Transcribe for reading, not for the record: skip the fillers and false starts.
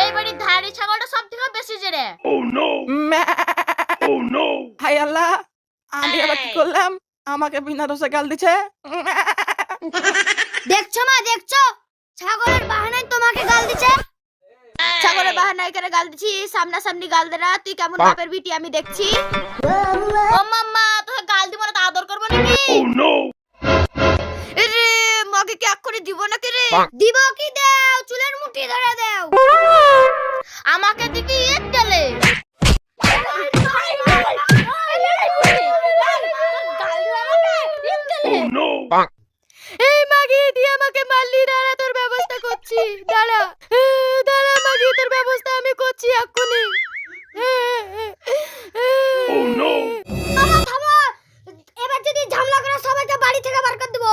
এই বাড়ির ধাড়ি ছাগলটা সব থেকে বেশি জেরে। হাই আল্লাহ, আমি আবার কি করলাম? আমাকে বিনা দোষে গাল দিছে। দেখছো মা, দেখছো ছাগলের বাহানায় তোমাকে গাল দিছে। ছাগলের বাহানায় করে গাল দিছি, সামনাসামনি গাল দেরা। তুই কেমন বাপের বিটি আমি দেখছি। ও মাম্মা, তোকে গাল দিব না তো আদর করবো নাকি? রে মাকে কি এক করে দিব নাকি রে? দিব কি দাও, চুলের মুঠি ধরে দাও। আমাকে দিবি এক ডালে। এই মাগি, তুই আমাকে মারলি, দাঁড়া তোর ব্যবস্থা করছি। দাঁড়া দাঁড়া মাগি, তোর ব্যবস্থা আমি করছি এক্ষুনি। থামো, এবার যদি ঝামেলা করে সবাইকে বাড়ি থেকে বার করে দেবো।